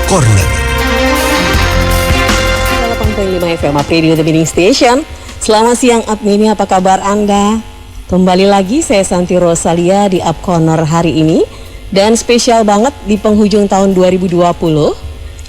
Corner. 8.5 FM Radio The Winning Station. Selamat siang Admini, apa kabar Anda? Kembali lagi saya Santi Rosalia di Up Corner hari ini. Dan spesial banget di penghujung tahun 2020,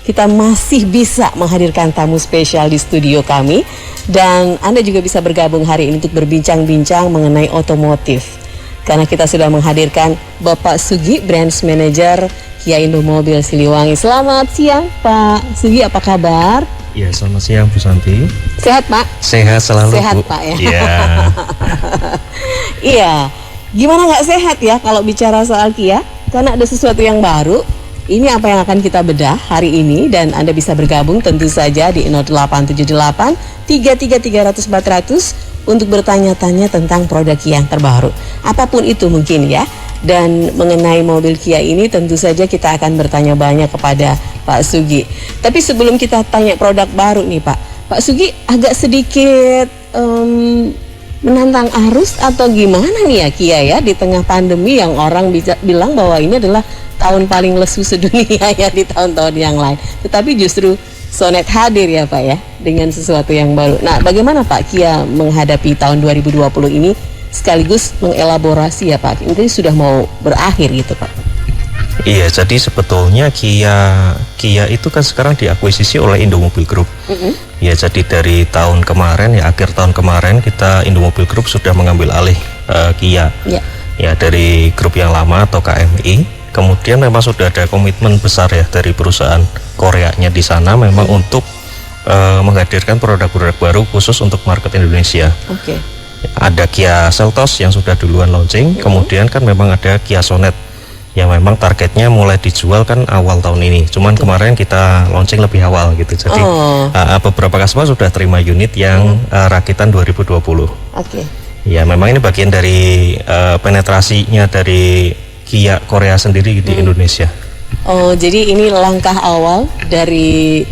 kita masih bisa menghadirkan tamu spesial di studio kami. Dan Anda juga bisa bergabung hari ini untuk berbincang-bincang mengenai otomotif. Karena kita sudah menghadirkan Bapak Sugi, Branch Manager Kia Indomobil Siliwangi. Selamat siang Pak Sugi, apa kabar? Ya, selamat siang Bu Santi. Sehat Pak? Sehat selalu Sehat Bu. Pak ya? Iya. Iya, gimana nggak sehat ya kalau bicara soal Kia? Karena ada sesuatu yang baru. Ini apa yang akan kita bedah hari ini, dan Anda bisa bergabung tentu saja di 0878 333 400 untuk bertanya-tanya tentang produk Kia yang terbaru. Apapun itu mungkin ya. Dan mengenai mobil Kia ini tentu saja kita akan bertanya banyak kepada Pak Sugi. Tapi sebelum kita tanya produk baru nih Pak Sugi agak sedikit menantang arus atau gimana nih ya Kia ya di tengah pandemi yang orang bisa bilang bahwa ini adalah tahun paling lesu sedunia ya di tahun-tahun yang lain. Tetapi justru Sonet hadir ya Pak ya dengan sesuatu yang baru. Nah, bagaimana Pak Kia menghadapi tahun 2020 ini sekaligus mengelaborasi ya Pak? Ini sudah mau berakhir gitu Pak. Iya, jadi sebetulnya Kia itu kan sekarang diakuisisi oleh Indomobil Group. Ya, jadi dari tahun kemarin ya, akhir tahun kemarin kita Indomobil Group sudah mengambil alih Kia. Ya, dari grup yang lama atau KMI. Kemudian memang sudah ada komitmen besar ya dari perusahaan Koreanya di sana memang untuk menghadirkan produk-produk baru khusus untuk market Indonesia. Ada Kia Seltos yang sudah duluan launching, kemudian kan memang ada Kia Sonet yang memang targetnya mulai dijual kan awal tahun ini. Cuman kemarin kita launching lebih awal gitu. Jadi beberapa customer sudah terima unit yang rakitan 2020. Ya, memang ini bagian dari penetrasinya dari Kia Korea sendiri di Indonesia. Oh, jadi ini langkah awal dari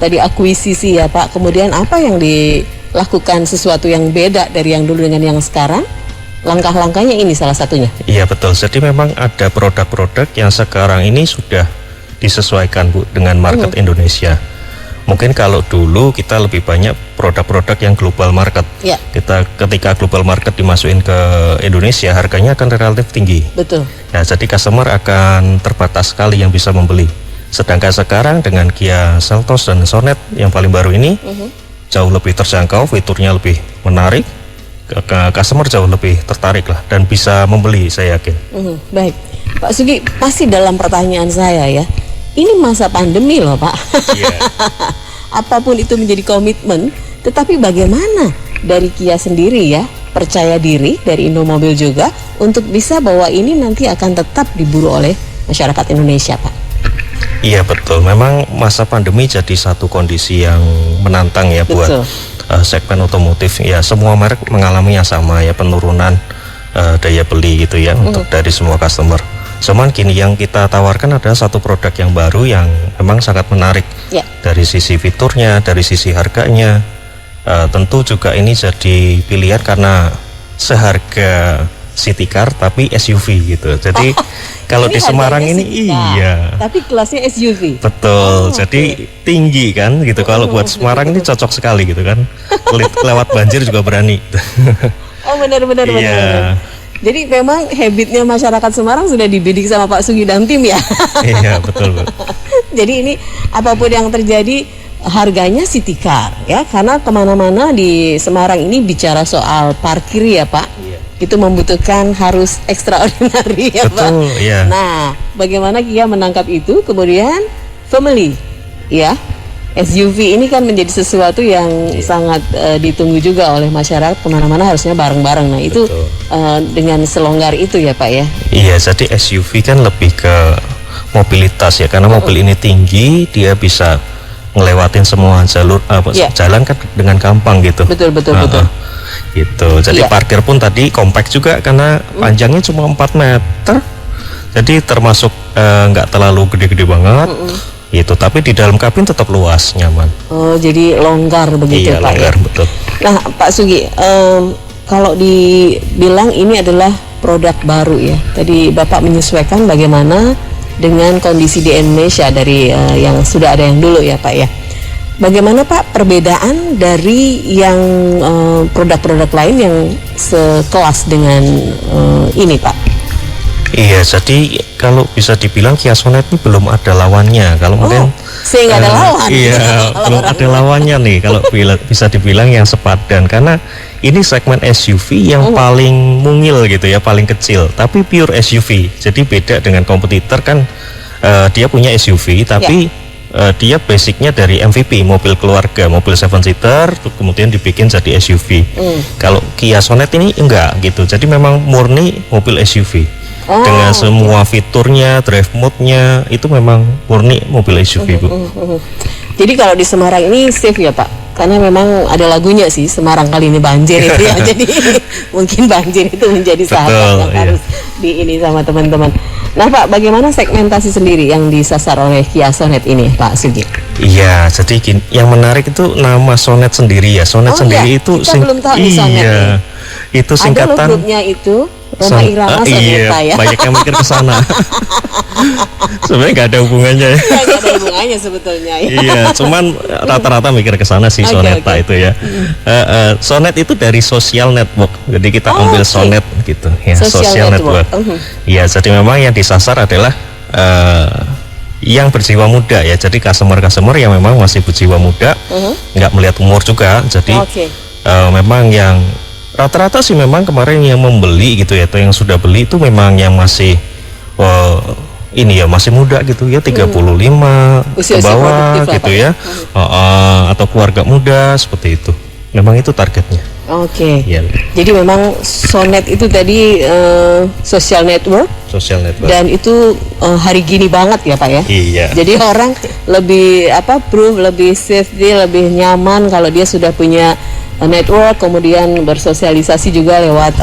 tadi akuisisi ya Pak. Kemudian apa yang dilakukan sesuatu yang beda dari yang dulu dengan yang sekarang? Langkah-langkahnya ini salah satunya. Iya betul. Jadi memang ada produk-produk yang sekarang ini sudah disesuaikan Bu dengan market Indonesia. Mungkin kalau dulu kita lebih banyak produk-produk yang global market. Ketika global market dimasukin ke Indonesia, harganya akan relatif tinggi. Betul. Nah, jadi customer akan terbatas sekali yang bisa membeli. Sedangkan sekarang dengan Kia Seltos dan Sonet yang paling baru ini jauh lebih terjangkau, fiturnya lebih menarik, customer jauh lebih tertarik lah dan bisa membeli, saya yakin. Baik, Pak Sugi, pasti dalam pertanyaan saya ya. Ini masa pandemi loh Pak. Apapun itu menjadi komitmen, tetapi bagaimana dari Kia sendiri ya, percaya diri dari Indomobil juga untuk bisa bahwa ini nanti akan tetap diburu oleh masyarakat Indonesia Pak. Iya betul, memang masa pandemi jadi satu kondisi yang menantang ya buat segmen otomotif. Ya, semua merek mengalami yang sama ya, penurunan daya beli gitu ya untuk dari semua customer. Cuman kini yang kita tawarkan adalah satu produk yang baru yang memang sangat menarik dari sisi fiturnya, dari sisi harganya. Tentu juga ini jadi pilihan karena seharga city car tapi SUV gitu. Jadi kalau di Semarang ini tapi kelasnya SUV. Betul. Jadi tinggi kan gitu. Kalau buat Semarang ini cocok sekali gitu kan. Lewat banjir juga berani. Benar. Jadi memang habitnya masyarakat Semarang sudah dibidik sama Pak Sugi dan tim ya. Iya betul. Jadi ini apapun yang terjadi harganya city car ya, karena kemana-mana di Semarang ini bicara soal parkir ya Pak. Itu membutuhkan harus extraordinary ya Pak. Nah, bagaimana Kia menangkap itu? Kemudian family ya. SUV ini kan menjadi sesuatu yang sangat ditunggu juga oleh masyarakat, kemana-mana harusnya bareng-bareng. Nah itu dengan selonggar itu ya Pak ya. Iya, jadi SUV kan lebih ke mobilitas ya, karena mobil ini tinggi, dia bisa ngelewatin semua jalur jalan kan dengan gampang gitu. Betul. Gitu. Jadi parkir pun tadi compact juga karena panjangnya cuma 4 meter. Jadi termasuk nggak terlalu gede-gede banget. Gitu, tapi di dalam kabin tetap luas, nyaman. Oh, jadi longgar begitu Pak. Iya, longgar, betul. Nah, Pak Sugi, kalau dibilang ini adalah produk baru ya. Tadi Bapak menyesuaikan bagaimana dengan kondisi di Indonesia dari yang sudah ada yang dulu ya Pak ya. Bagaimana Pak perbedaan dari yang produk-produk lain yang sekelas dengan ini Pak? Iya, jadi kalau bisa dibilang Kia Sonet ini belum ada lawannya. Kalau mungkin sehingga ada lawan. Iya, belum ada lawannya nih kalau bisa dibilang yang sepadan, karena ini segmen SUV yang paling mungil gitu ya, paling kecil, tapi pure SUV. Jadi beda dengan kompetitor kan, dia punya SUV tapi dia basicnya dari MVP, mobil keluarga, mobil 7-seater, kemudian dibikin jadi SUV. Kalau Kia Sonet ini enggak gitu, jadi memang murni mobil SUV. Dengan semua fiturnya, drive mode-nya, itu memang murni mobil SUV, Bu. Jadi kalau di Semarang ini safe ya Pak, karena memang ada lagunya sih, Semarang kali ini banjir itu ya. Jadi mungkin banjir itu menjadi sahabat yang harus di ini sama teman-teman. Nah Pak, bagaimana segmentasi sendiri yang disasar oleh Kia Sonet ini Pak Sugi? Iya, jadi yang menarik itu nama Sonet sendiri ya. Sonet sendiri itu kita belum tahu Sonet ini. Itu singkatan. Ada grupnya itu Roma Irama Soneta ya. Banyak yang mikir ke sana. Sebenarnya nggak ada hubungannya ya. Nggak ada hubungannya sebetulnya ya. Iya, cuman rata-rata mikir ke sana sih Soneta itu ya. Sonet itu dari social network. Jadi kita ambil Sonet gitu ya, social network. Iya, jadi memang yang disasar adalah yang berjiwa muda ya. Jadi customer yang memang masih berjiwa muda, nggak melihat umur juga. Jadi memang yang rata-rata sih memang kemarin yang membeli gitu ya, atau yang sudah beli itu memang yang masih ini ya, masih muda gitu ya, 35 ke bawah gitu ya, atau keluarga muda seperti itu. Memang itu targetnya. Ya. Jadi memang Sonet itu tadi social network. Dan itu hari gini banget ya Pak ya. Iya. Jadi orang lebih proof, lebih safety, lebih nyaman kalau dia sudah punya network, kemudian bersosialisasi juga lewat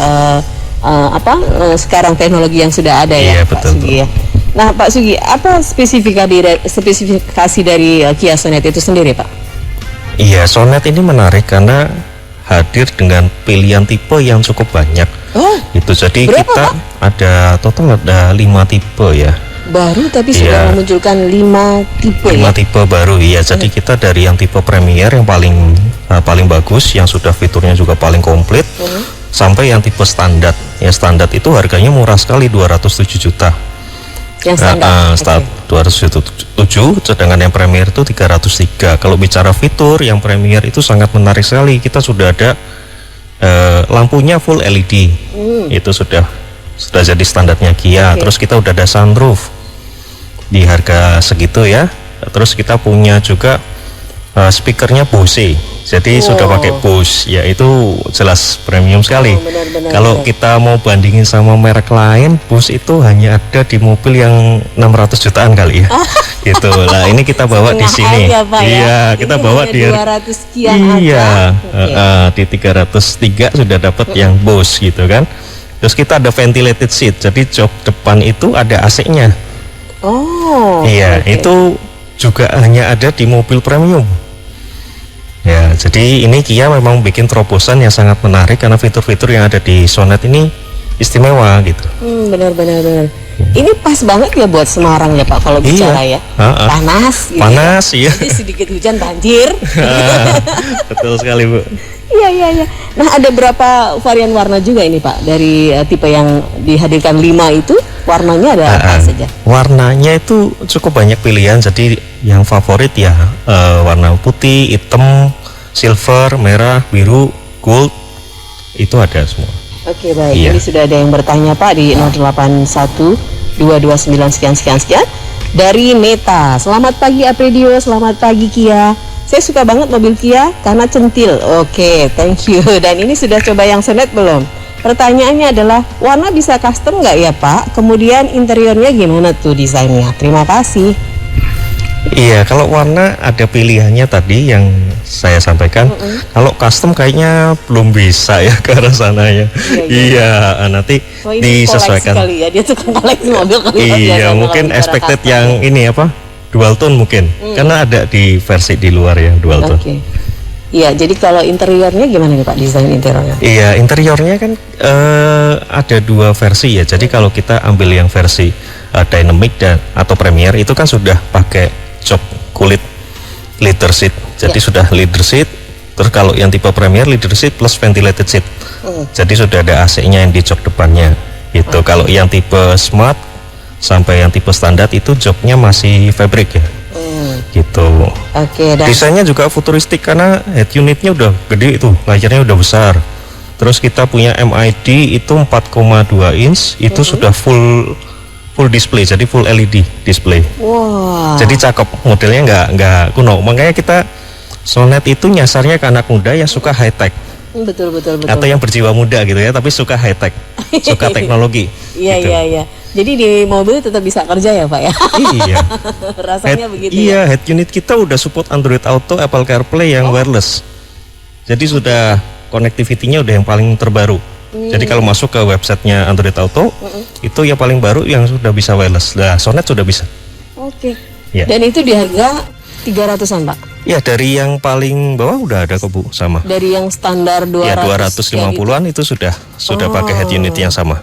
sekarang teknologi yang sudah ada ya Pak Sugi ya. Nah Pak Sugi, apa spesifikasi dari Kia Sonet itu sendiri Pak? Iya, Sonet ini menarik karena hadir dengan pilihan tipe yang cukup banyak. Itu jadi berapa, kita Pak? ada total 5 tipe ya. Baru tapi sudah memunculkan 5 tipe 5 tipe baru ya. Jadi kita dari yang tipe Premier yang paling bagus, yang sudah fiturnya juga paling komplit, sampai yang tipe standar. Ya standar itu harganya murah sekali, 207 juta. Yang standar. 207, sedangkan yang Premier itu 303. Kalau bicara fitur, yang Premier itu sangat menarik sekali. Kita sudah ada lampunya full LED. Itu sudah jadi standarnya Kia. Terus kita udah ada sunroof di harga segitu ya. Terus kita punya juga speakernya Bose, jadi sudah pakai Bose ya, itu jelas premium sekali. Kalau kita mau bandingin sama merek lain, Bose itu hanya ada di mobil yang 600 jutaan kali ya. Gitu lah, ini kita bawa di sini. Kita ini bawa di 200 sekian di 303 sudah dapat yang Bose gitu kan. Terus kita ada ventilated seat, jadi jok depan itu ada AC-nya. Itu juga hanya ada di mobil premium. Ya, jadi ini Kia memang bikin terobosan yang sangat menarik karena fitur-fitur yang ada di Sonet ini istimewa gitu. Benar. Ini pas banget ya buat Semarang ya Pak kalau bicara ya. Panas gitu. Panas ya. Jadi sedikit hujan banjir. Betul sekali Bu. Iya. Nah ada berapa varian warna juga ini Pak dari tipe yang dihadirkan 5 itu? Warnanya ada apa saja? Warnanya itu cukup banyak pilihan. Jadi yang favorit ya warna putih, hitam, silver, merah, biru, gold, itu ada semua. Oke baik, ini sudah ada yang bertanya Pak di 081-229 sekian dari Neta. Selamat pagi Apridio, selamat pagi Kia. Saya suka banget mobil Kia karena centil. Oke, thank you. Dan ini sudah coba yang Sonet belum? Pertanyaannya adalah warna bisa custom nggak ya Pak? Kemudian interiornya gimana tuh desainnya? Terima kasih. Iya, kalau warna ada pilihannya tadi yang saya sampaikan. Kalau custom kayaknya belum bisa ya ke arah sana ya. Iya, nanti disesuaikan. Kali ya, dia tukang koleksi mobil kali. Iya, mungkin expected yang ini apa? Dual tone mungkin. Karena ada di versi di luar ya dual tone. Iya, jadi kalau interiornya gimana nih Pak, desain interiornya? Iya, interiornya kan ada dua versi ya. Jadi kalau kita ambil yang versi dynamic dan atau premier itu kan sudah pakai jok kulit leather seat. Jadi sudah leather seat. Terus kalau yang tipe premier leather seat plus ventilated seat. Jadi sudah ada AC-nya yang di jok depannya. Gitu. Kalau yang tipe smart sampai yang tipe standar itu joknya masih fabric ya. Gitu. Oke, dan Desainnya juga futuristik karena head unitnya udah gede itu, layarnya udah besar. Terus kita punya MID itu 4,2 inch, itu sudah full display, jadi full LED display. wah, Jadi cakep, modelnya nggak kuno. Makanya kita Sonet itu nyasarnya ke anak muda yang suka high tech betul. atau yang berjiwa muda gitu ya, tapi suka high tech, suka teknologi. Iya, gitu. iya. Jadi di mobil tetap bisa kerja ya Pak ya? Iya. Rasanya begitu Iya, ya? head unit kita udah support Android Auto, Apple CarPlay yang wireless. Jadi sudah connectivity-nya udah yang paling terbaru. Jadi kalau masuk ke websitenya Android Auto, itu yang paling baru yang sudah bisa wireless. Nah, Sonet sudah bisa. Oke. Ya. Dan itu di harga 300-an Pak? Ya, dari yang paling bawah udah ada kok Bu, sama. Dari yang standar 200 Ya, kayak 250-an itu sudah pakai head unit yang sama.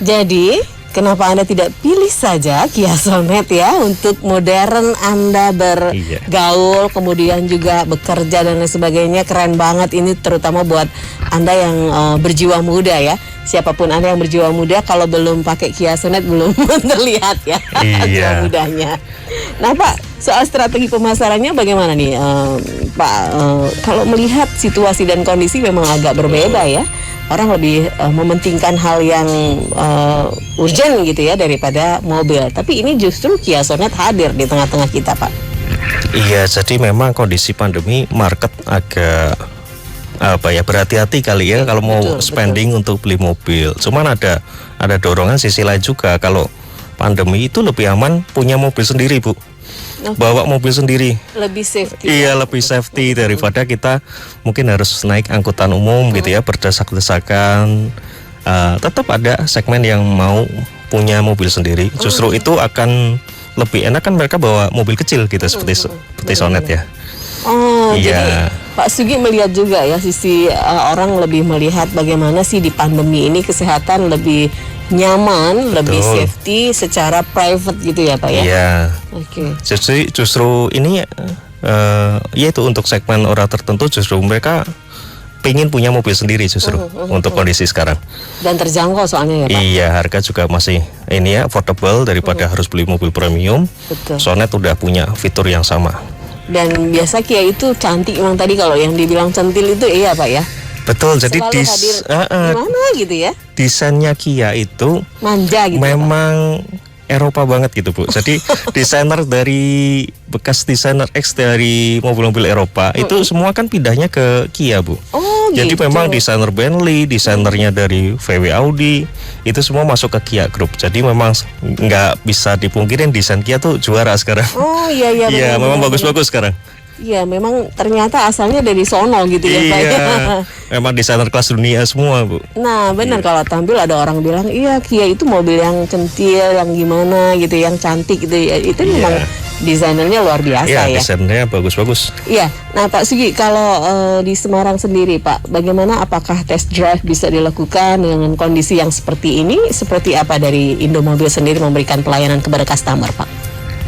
Jadi, kenapa Anda tidak pilih saja Kia Sonet ya untuk modern Anda bergaul, kemudian juga bekerja dan lain sebagainya. Keren banget ini, terutama buat Anda yang berjiwa muda ya. Siapapun Anda yang berjiwa muda, kalau belum pakai Kia Sonet belum terlihat ya jiwa mudanya. Nah Pak, soal strategi pemasarannya bagaimana nih Pak? Kalau melihat situasi dan kondisi memang agak berbeda ya. Orang lebih mementingkan hal yang urgent gitu ya daripada mobil. Tapi ini justru Kia Sonet hadir di tengah-tengah kita Pak. Iya, jadi memang kondisi pandemi market agak berhati-hati kali ya kalau mau spending untuk beli mobil. Cuman ada dorongan sisi lain juga, kalau pandemi itu lebih aman punya mobil sendiri Bu. Bawa mobil sendiri. Lebih safety. Iya, lebih safety daripada kita mungkin harus naik angkutan umum gitu ya, berdesak-desakan. Tetap ada segmen yang mau punya mobil sendiri. Justru itu akan lebih enak kan, mereka bawa mobil kecil gitu seperti Sonet ya. Jadi Pak Sugi melihat juga ya sisi orang lebih melihat bagaimana sih di pandemi ini kesehatan lebih nyaman, lebih safety secara private gitu ya Pak ya. Iya. Oke. Justru ini yaitu untuk segmen orang tertentu, justru mereka pengen punya mobil sendiri justru untuk kondisi sekarang. Dan terjangkau soalnya ya Pak. Iya, harga juga masih ini ya affordable daripada harus beli mobil premium. Betul. Sonet udah punya fitur yang sama. Dan biasa Kia itu cantik, memang tadi kalau yang dibilang centil itu iya Pak ya. Betul, jadi gimana gitu ya? Desainnya Kia itu manja gitu. Memang Eropa banget gitu Bu. Jadi desainer dari bekas desainer X dari mobil-mobil Eropa itu semua kan pindahnya ke Kia Bu. Jadi gitu. memang desainer Bentley, desainernya dari VW Audi itu semua masuk ke Kia Group. Jadi memang nggak bisa dipungkirin desain Kia tuh juara sekarang. Iya. Iya, memang bagus-bagus sekarang. Iya, memang ternyata asalnya dari sono gitu ya Pak. Iya, memang desainer kelas dunia semua Bu. Nah benar, kalau tampil ada orang bilang iya Kia itu mobil yang centil, yang gimana gitu, yang cantik gitu ya. Itu memang desainernya luar biasa ya. Iya, desainernya bagus-bagus. Iya, nah Pak Sugi, kalau di Semarang sendiri Pak, bagaimana, apakah test drive bisa dilakukan dengan kondisi yang seperti ini? Seperti apa dari Indomobil sendiri memberikan pelayanan kepada customer Pak?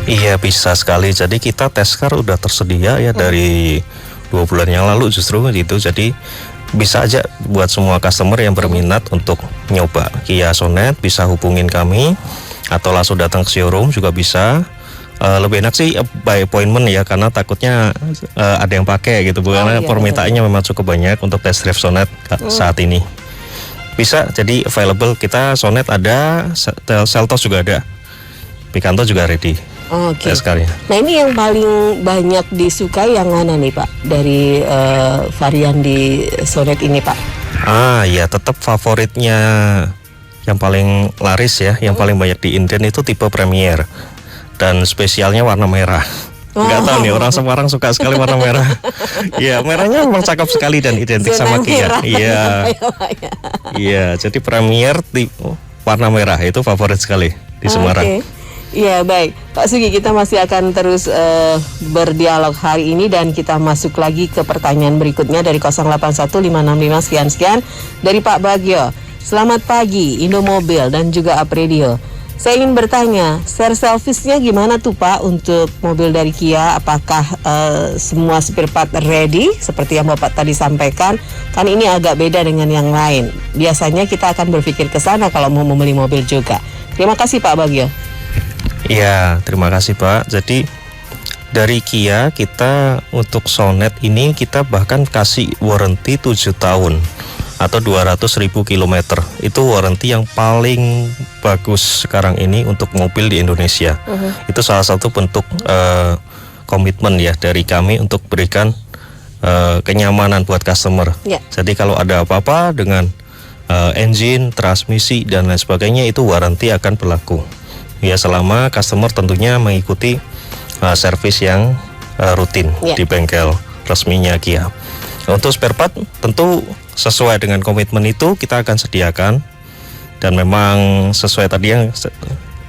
Iya, bisa sekali. Jadi kita test car udah tersedia ya dari 2 bulan yang lalu justru gitu. Jadi bisa aja buat semua customer yang berminat untuk nyoba Kia Sonet bisa hubungin kami atau langsung datang ke showroom juga bisa. Lebih enak sih by appointment ya, karena takutnya ada yang pakai gitu Bu, karena permintaannya memang cukup banyak untuk test drive Sonet saat ini. Bisa, jadi available kita Sonet ada, Seltos juga ada, Picanto juga ready. Oke. Nah ini yang paling banyak disukai yang mana nih Pak dari varian di Sonet ini Pak? Ya tetap favoritnya yang paling laris ya, yang paling banyak di inden itu tipe Premier dan spesialnya warna merah. Nggak tahu nih, orang Semarang suka sekali warna merah. Iya, merahnya memang cakep sekali dan identik sama Kia. Iya, jadi Premier warna merah itu favorit sekali di Semarang. Iya, baik Pak Sugi, kita masih akan terus berdialog hari ini dan kita masuk lagi ke pertanyaan berikutnya dari 081565 sekian dari Pak Bagio. Selamat pagi Indomobil dan juga Apredio. Saya ingin bertanya, share service-nya gimana tuh Pak untuk mobil dari Kia? Apakah semua spare part ready seperti yang Bapak tadi sampaikan? Kan ini agak beda dengan yang lain. Biasanya kita akan berpikir ke sana kalau mau membeli mobil juga. Terima kasih Pak Bagio. Iya, terima kasih Pak. Jadi dari Kia kita untuk Sonet ini kita bahkan kasih warranty 7 tahun atau 200.000 kilometer. Itu warranty yang paling bagus sekarang ini untuk mobil di Indonesia. Itu salah satu bentuk komitmen ya dari kami untuk berikan kenyamanan buat customer. Jadi kalau ada apa-apa dengan engine, transmisi dan lain sebagainya, itu warranty akan berlaku. Ya selama customer tentunya mengikuti servis yang rutin di bengkel resminya Kia. Untuk spare part tentu sesuai dengan komitmen itu kita akan sediakan, dan memang sesuai tadi yang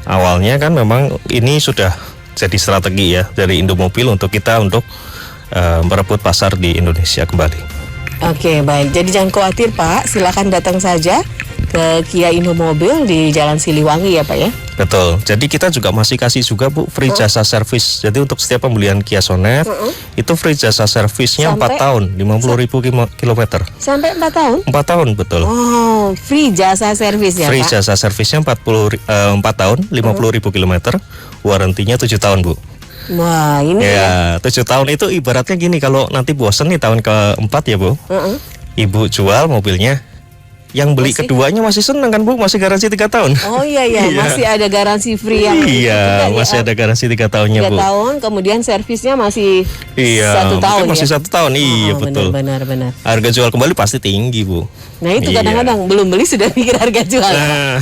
awalnya kan memang ini sudah jadi strategi ya dari Indomobil untuk kita untuk merebut pasar di Indonesia kembali. Oke, baik. Jadi jangan khawatir Pak, silakan datang saja ke Kia Indomobil di Jalan Siliwangi ya Pak ya. Betul. Jadi kita juga masih kasih juga Bu free jasa servis. Jadi untuk setiap pembelian Kia Sonet itu free jasa servisnya 4 tahun, 50.000 kilometer. Sampai 4 tahun? 4 tahun betul. Oh, free jasa servis ya free Pak. Jasa servisnya 4 tahun, 50.000 kilometer, warrantinya 7 tahun Bu. Wah, ini ya 7 tahun itu ibaratnya gini, kalau nanti bosen nih tahun keempat ya Bu, Ibu jual mobilnya, yang beli keduanya masih senang kan Bu, masih garansi 3 tahun. Oh iya, masih ada garansi free yang masih ada garansi 3 tahunnya 3 Bu. tahun, kemudian servisnya masih 1 tahun masih 1 tahun, iya betul. Benar. Harga jual kembali pasti tinggi Bu. Nah itu kadang-kadang belum beli sudah mikir harga jual.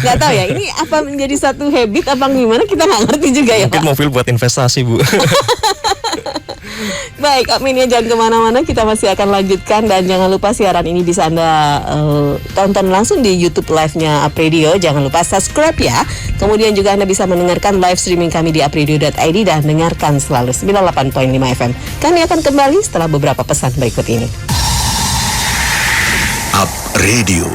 Nggak tahu ya, ini apa menjadi satu habit apa gimana, kita nggak ngerti juga ya Mungkin Pak. mobil buat investasi Bu. Baik, Amin ya, jangan kemana-mana, kita masih akan lanjutkan. Dan jangan lupa siaran ini bisa Anda tonton langsung di YouTube live-nya Apredio. Jangan lupa subscribe ya. Kemudian juga Anda bisa mendengarkan live streaming kami di apredio.id dan dengarkan selalu 98.5 FM. Kami akan kembali setelah beberapa pesan berikut ini. Radio.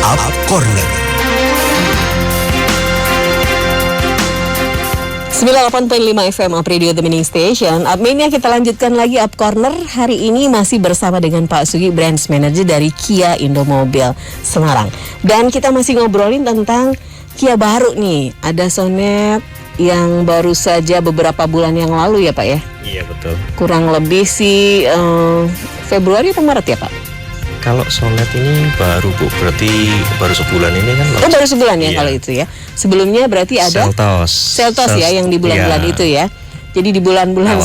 Up Corner. 98.5 FM Up Radio The Winning Station. Upmania kita lanjutkan lagi Up Corner. Hari ini masih bersama dengan Pak Sugi, Branch Manager dari Kia Indomobil Semarang. Dan kita masih ngobrolin tentang Kia baru nih. Ada Sonet yang baru saja beberapa bulan yang lalu ya Pak ya? Iya betul. Kurang lebih sih Februari atau Maret ya Pak? Kalau Sonet ini baru Bu, berarti baru sebulan ini kan? Oh baru sebulan ya kalau itu ya. Sebelumnya berarti ada Seltos ya yang di bulan-bulan itu ya. Jadi di bulan-bulan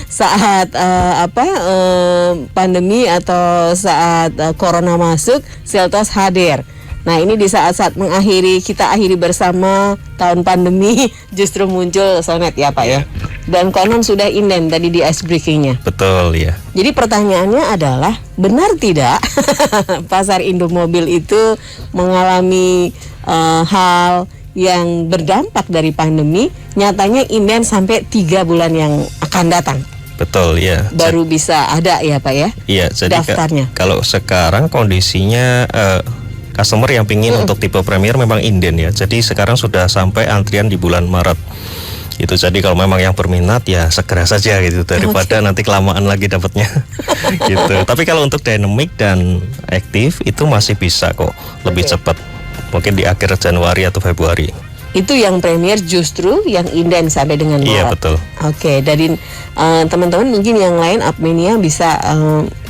saat pandemi atau saat corona masuk, Seltos hadir. Nah ini di saat-saat kita akhiri bersama tahun pandemi, justru muncul Sonet ya Pak ya. Dan konon sudah inden tadi di ice breakingnya. Betul ya. Jadi pertanyaannya adalah, benar tidak pasar Indomobil itu mengalami hal yang berdampak dari pandemi, nyatanya inden sampai 3 bulan yang akan datang? Betul ya. Baru bisa ada ya Pak ya? Iya, jadi daftarnya. Kalau sekarang kondisinya customer yang pingin untuk tipe Premier memang inden ya. Jadi sekarang sudah sampai antrian di bulan Maret. Itu jadi kalau memang yang berminat ya segera saja gitu, daripada nanti kelamaan lagi dapatnya. Gitu. Tapi kalau untuk dynamic dan aktif itu masih bisa kok lebih cepat. Mungkin di akhir Januari atau Februari. Itu yang Premier justru yang inden sampai dengan Maret. Iya betul. Oke, dari teman-teman mungkin yang lain Upmania bisa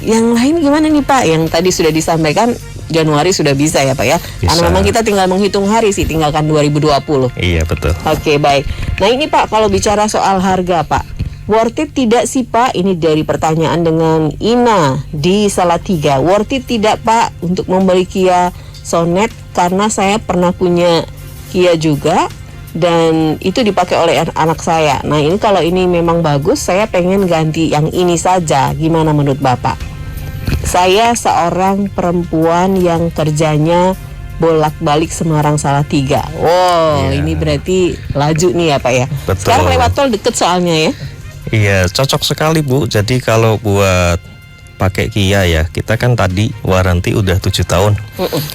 yang lain gimana nih Pak? Yang tadi sudah disampaikan Januari sudah bisa ya Pak ya? Bisa. Karena memang kita tinggal menghitung hari sih, tinggalkan 2020. Iya betul. Oke, baik. Nah ini Pak, kalau bicara soal harga Pak, worth it tidak sih Pak? Ini dari pertanyaan dengan Ina di Salatiga. Worth it tidak Pak untuk membeli Kia Sonet? Karena saya pernah punya Kia juga, dan itu dipakai oleh anak saya. Nah ini kalau ini memang bagus, saya pengen ganti yang ini saja. Gimana menurut Bapak? Saya seorang perempuan yang kerjanya bolak-balik Semarang Salatiga. Wow, Iya. ini berarti laju nih ya Pak ya. Betul. Sekarang lewat tol deket soalnya ya. Iya, cocok sekali Bu. Jadi kalau buat pakai Kia ya, kita kan tadi waranti udah 7 tahun,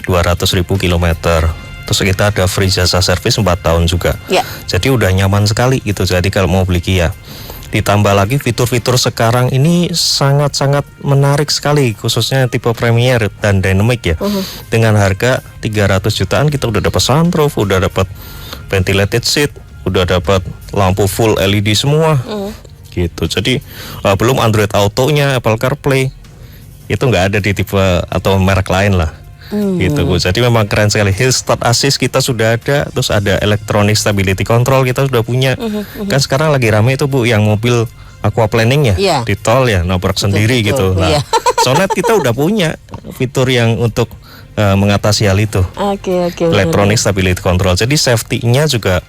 200.000 kilometer. Terus kita ada free jasa servis 4 tahun juga. Ya. Jadi udah nyaman sekali gitu. Jadi kalau mau beli Kia, ditambah lagi fitur-fitur sekarang ini sangat-sangat menarik sekali, khususnya tipe Premier dan Dynamic ya. Dengan harga 300 jutaan kita udah dapat sunroof, udah dapat ventilated seat, udah dapat lampu full LED semua. Gitu. Jadi belum Android Auto-nya, Apple CarPlay itu nggak ada di tipe atau merek lain lah. Gitu Bu. Jadi memang keren sekali. Hill Start Assist kita sudah ada, terus ada Electronic Stability Control kita sudah punya. Kan sekarang lagi rame itu Bu yang mobil aquaplaning ya, Iya. di tol ya, nabrak sendiri betul. gitu. Nah, Iya. Sonet kita udah punya fitur yang untuk mengatasi hal itu. Oke. Electronic Stability Control. Jadi safety-nya juga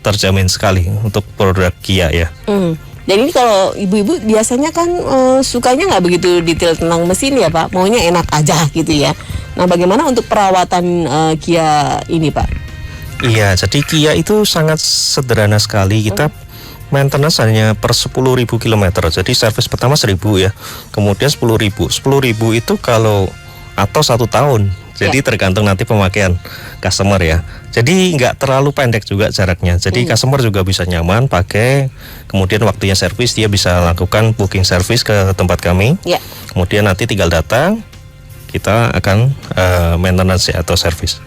terjamin sekali untuk produk Kia ya. Jadi ini kalau ibu-ibu biasanya kan sukanya nggak begitu detail tentang mesin ya Pak, maunya enak aja gitu ya. Nah bagaimana untuk perawatan Kia ini Pak? Iya, jadi Kia itu sangat sederhana sekali. Kita maintenance hanya per 10.000 kilometer. Jadi servis pertama 1.000 ya, kemudian 10.000. 10.000 itu kalau atau 1 tahun. Jadi tergantung nanti pemakaian customer ya. Jadi nggak terlalu pendek juga jaraknya. Jadi customer juga bisa nyaman pakai. Kemudian waktunya servis dia bisa lakukan booking servis ke tempat kami. Ya. Kemudian nanti tinggal datang, kita akan maintenance atau servis.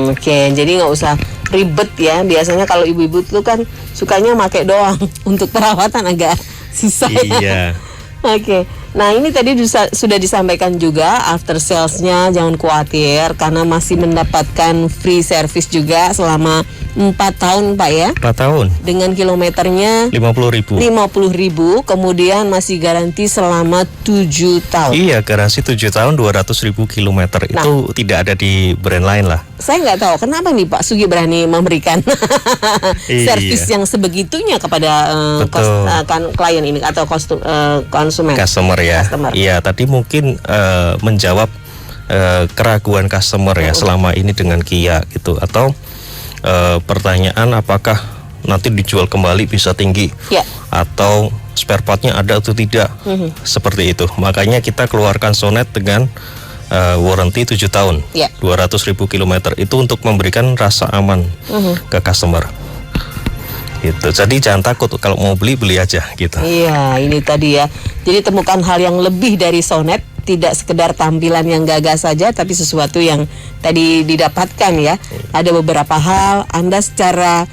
Oke. Jadi nggak usah ribet ya. Biasanya kalau ibu-ibu tuh kan sukanya pakai doang. Untuk perawatan agak susah. Iya. Oke, nah ini tadi sudah disampaikan juga after salesnya jangan khawatir karena masih mendapatkan free service juga selama 4 tahun Pak ya. 4 tahun. Dengan kilometernya 50.000. 50.000, kemudian masih garansi selama 7 tahun. Iya, garansi 7 tahun 200.000 kilometer. Itu tidak ada di brand lain lah. Saya nggak tahu kenapa nih Pak Sugi berani memberikan servis yang sebegitunya kepada klien ini atau konsumen. Customer ya. Iya, tadi mungkin menjawab keraguan customer ya selama ini dengan Kia gitu, atau pertanyaan apakah nanti dijual kembali bisa tinggi atau spare partnya ada atau tidak, seperti itu. Makanya kita keluarkan Sonet dengan warranty 7 tahun, 200.000 kilometer itu untuk memberikan rasa aman ke customer. Gitu. Jadi jangan takut kalau mau beli aja gitu. Iya, ini tadi ya. Jadi temukan hal yang lebih dari Sonet, tidak sekedar tampilan yang gagah saja, tapi sesuatu yang tadi didapatkan ya. Ada beberapa hal Anda secara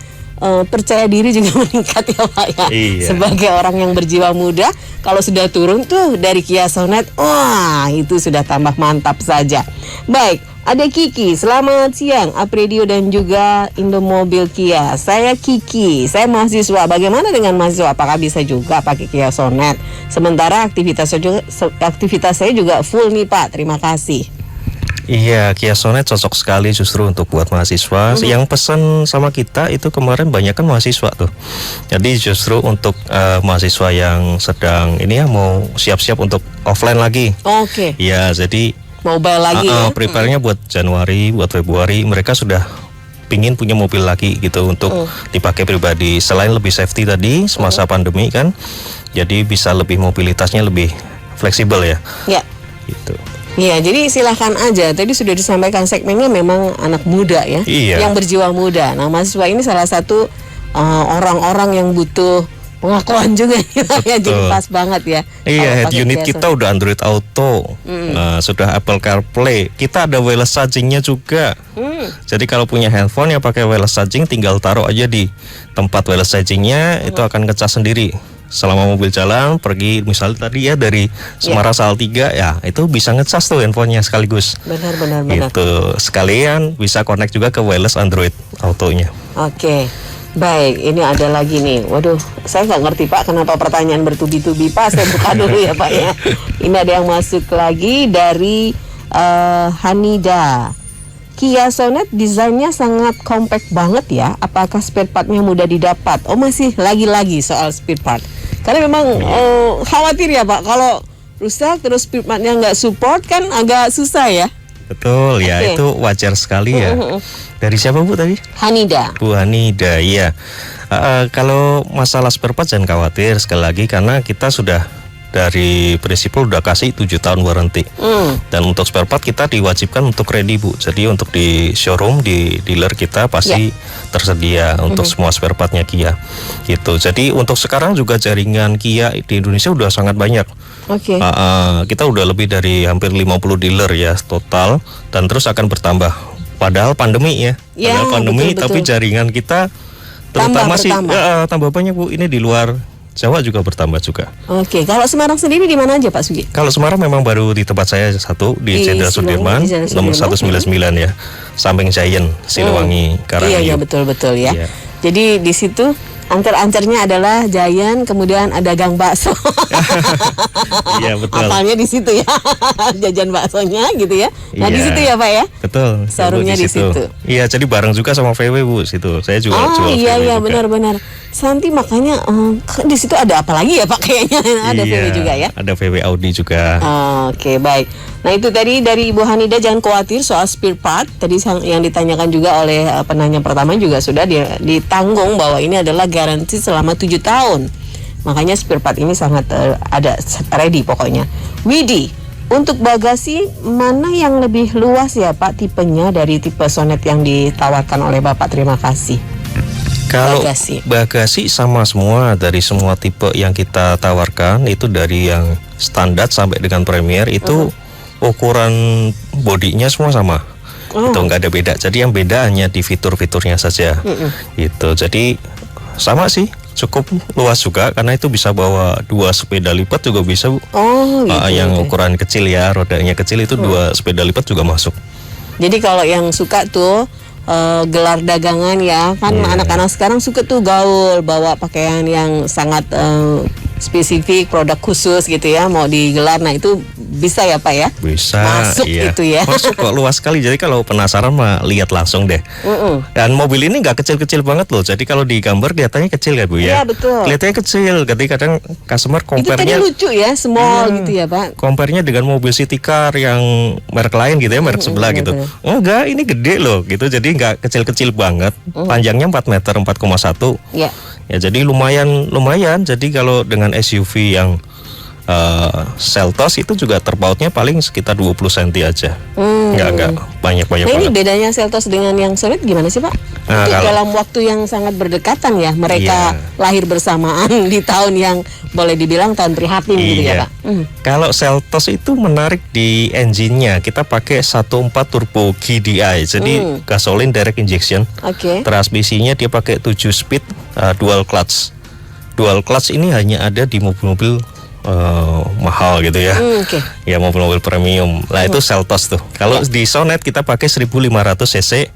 percaya diri juga meningkat ya Pak ya. Iya. Sebagai orang yang berjiwa muda, kalau sudah turun tuh dari Kia Sonet, wah itu sudah tambah mantap saja. Baik, ada Kiki, selamat siang Apredio dan juga Indomobil Kia. Saya Kiki, saya mahasiswa. Bagaimana dengan mahasiswa? Apakah bisa juga pakai Kia Sonet? Sementara aktivitas saya juga full nih Pak. Terima kasih. Iya, Kia Sonet cocok sekali justru untuk buat mahasiswa. Yang pesan sama kita itu kemarin banyak kan mahasiswa tuh. Jadi justru untuk mahasiswa yang sedang ini ya mau siap-siap untuk offline lagi. Oke. Iya, jadi mobile lagi ya. Prepare-nya buat Januari, buat Februari mereka sudah pingin punya mobil lagi gitu untuk dipakai pribadi. Selain lebih safety tadi semasa pandemi kan, jadi bisa lebih mobilitasnya lebih fleksibel ya. Ya. Gitu. Iya, jadi silahkan aja. Tadi sudah disampaikan segmennya memang anak muda ya, yang berjiwa muda. Nah, mahasiswa ini salah satu orang-orang yang butuh pengakuan juga ya, jadi pas banget ya. Iya, head unit kita udah Android Auto, sudah Apple CarPlay, kita ada wireless chargingnya juga. Jadi kalau punya handphone ya pakai wireless charging, tinggal taruh aja di tempat wireless chargingnya, itu akan ngecas sendiri. Selama mobil jalan, pergi misalnya tadi ya dari Semarang Salatiga ya, itu bisa ngecas tuh handphonenya sekaligus. Benar. Gitu, sekalian bisa connect juga ke wireless Android Auto-nya. Oke. Baik, ini ada lagi nih. Waduh, saya nggak ngerti Pak, kenapa pertanyaan bertubi-tubi Pak. Saya buka dulu ya Pak ya. Ini ada yang masuk lagi dari Hanida. Kia Sonet desainnya sangat compact banget ya. Apakah spare partnya mudah didapat? Oh, masih lagi-lagi soal spare part. Karena memang khawatir ya Pak, kalau rusak terus spare partnya nggak support kan agak susah ya. Betul ya, Oke. itu wajar sekali ya. Dari siapa Bu tadi? Hanida. Bu Hanida, iya. Kalau masalah spare part jangan khawatir sekali lagi, karena kita sudah dari prinsipal udah kasih 7 tahun warranty. Dan untuk spare part kita diwajibkan untuk ready Bu. Jadi untuk di showroom, di dealer kita pasti tersedia untuk semua spare partnya Kia. Gitu. Jadi untuk sekarang juga jaringan Kia di Indonesia udah sangat banyak. Oke. Kita udah lebih dari hampir 50 dealer ya total, dan terus akan bertambah. Padahal pandemi ya. Ya, Padahal pandemi, betul-betul. tapi jaringan kita terutama sih bertambah. tambah banyak Bu. Ini di luar Jawa juga bertambah juga. Oke, kalau Semarang sendiri di mana aja Pak Sugi? Kalau Semarang memang baru di tempat saya satu di Di Jenderal Sudirman, di Jenderal nomor Sudirman. 199 ya, samping Giant, Siliwangi, Karanganyar. Iya, betul ya. Iya. Jadi di situ antar-antarnya adalah Giant, kemudian ada Gang Bakso. Iya betul. Apalnya di situ ya, jajan baksonya gitu ya. Nah di Iya. situ ya Pak ya. Betul. Showroomnya di situ. Iya, jadi bareng juga sama VW Bu situ. Saya juga jual Iya VW iya juga. benar-benar. Santi makanya di situ ada apa lagi ya Pak kayaknya ada Iya, VW juga ya. Ada VW Audi juga. Oke baik. Nah itu tadi dari Ibu Hanida, jangan khawatir soal spare part. Tadi yang ditanyakan juga oleh penanya pertama juga sudah ditanggung bahwa ini adalah garansi selama 7 tahun. Makanya spare part ini sangat ada ready pokoknya. Widi, untuk bagasi mana yang lebih luas ya Pak tipenya dari tipe Sonet yang ditawarkan oleh Bapak? Terima kasih. Kalau Bagasi. bagasi sama semua, dari semua tipe yang kita tawarkan, itu dari yang standar sampai dengan premier itu ukuran bodinya semua sama. Itu nggak ada beda. Jadi yang beda hanya di fitur-fiturnya saja. Itu jadi sama sih, cukup luas juga, karena itu bisa bawa 2 sepeda lipat juga bisa Bu. Oh gitu. Yang gitu. ukuran kecil ya, rodanya kecil itu 2 sepeda lipat juga masuk. Jadi kalau yang suka tuh gelar dagangan ya kan, anak-anak sekarang suka tuh gaul, bawa pakaian yang sangat spesifik, produk khusus gitu ya, mau digelar. Nah itu bisa ya Pak ya? Bisa. Masuk iya. itu ya. Masuk kok, luas sekali. Jadi kalau penasaran mah lihat langsung deh. Dan mobil ini nggak kecil-kecil banget loh. Jadi kalau di gambar kelihatannya kecil kan Bu ya? Iya, betul. Kelihatannya kecil. Jadi kadang customer Itu tadi compare-nya, lucu ya, small gitu ya Pak. compare-nya dengan mobil city car yang merek lain gitu ya, merek sebelah gitu. Enggak, ini gede loh gitu. Jadi nggak kecil-kecil banget. Panjangnya 4 meter, 4,1. Ya. Ya jadi lumayan. Jadi kalau dengan SUV yang Seltos itu juga terpautnya paling sekitar 20 cm aja. Nggak banyak-banyak Nah ini banget. bedanya Seltos dengan yang Sonet gimana sih Pak? Nah, Itu kalau- dalam waktu yang sangat berdekatan ya, mereka Iya. lahir bersamaan di tahun yang boleh dibilang tahun prihatin gitu ya Iya. Pak. Kalau Seltos itu menarik di engine-nya. Kita pakai 1.4 turbo GDI. Jadi gasoline direct injection. Oke. Transmisinya dia pakai 7 speed dual clutch. Dual clutch ini hanya ada di mobil-mobil mahal gitu ya. Oke. Ya mobil-mobil premium. Nah itu Seltos tuh. Kalau di Sonet kita pakai 1500 cc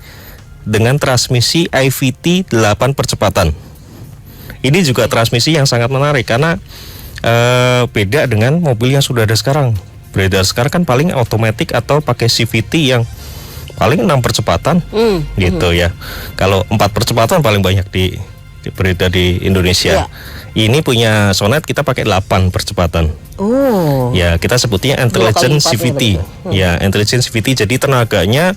dengan transmisi IVT 8 percepatan. Ini juga transmisi yang sangat menarik karena beda dengan mobil yang sudah ada sekarang. Beredar sekarang kan paling otomatis atau pakai CVT yang paling 6 percepatan gitu ya. Kalau 4 percepatan paling banyak beredar di Indonesia. Ya. Ini punya Sonet kita pakai 8 percepatan. Oh. Ya, kita sebutnya Dua Intelligent kali lipatnya CVT. berarti. Ya, Intelligent CVT. Jadi tenaganya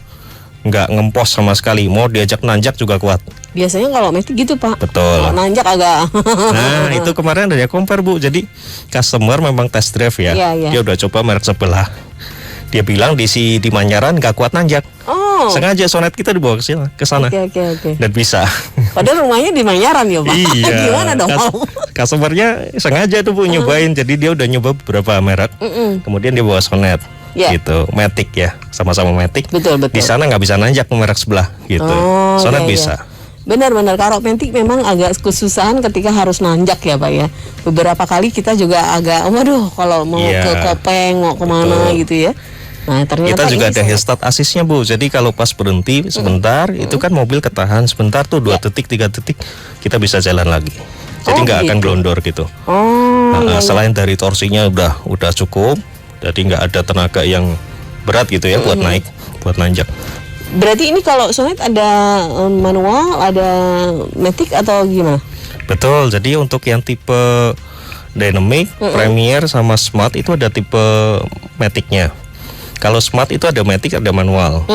nggak ngempos sama sekali. Mau diajak nanjak juga kuat. Biasanya kalau Matic gitu Pak. Betul. Kalau nanjak agak. Nah, itu kemarin ada compare Bu. Jadi customer memang test drive ya. Iya, iya. Dia udah coba merek sebelah. Dia bilang di Manyaran nggak kuat nanjak. Oh. Sengaja Sonet kita dibawa ke sana. Oke. Dan bisa. Padahal rumahnya di Manyaran ya Pak. Iya. Gimana dong? Customernya sengaja tuh Bu nyobain. Jadi dia udah nyoba beberapa merek. Kemudian dia bawa Sonet. Ya. Gitu, Matic ya, sama-sama Matic. Betul. Di sana nggak bisa nanjak ke merek sebelah gitu. Oh, Sonet iya, bisa. iya. Benar-benar kalau Matic memang agak kesusahan ketika harus nanjak ya Pak ya. Beberapa kali kita juga agak waduh kalau mau Iya. ke Kopeng, mau kemana Betul. gitu ya. Nah ternyata Kita juga ini ada hill start assist-nya Bu. Jadi kalau pas berhenti sebentar, itu kan mobil ketahan sebentar tuh 2 detik, 3 detik, kita bisa jalan lagi. Jadi Oh, nggak akan gitu. glondor gitu. Oh, Nah, iya, selain dari torsinya udah cukup, jadi nggak ada tenaga yang berat gitu ya buat naik, buat nanjak. Berarti ini kalau Sonet ada manual, ada matic atau gimana? Betul. Jadi untuk yang tipe Dynamic, Premier sama Smart itu ada tipe matic-nya. Kalau Smart itu ada matic, ada manual.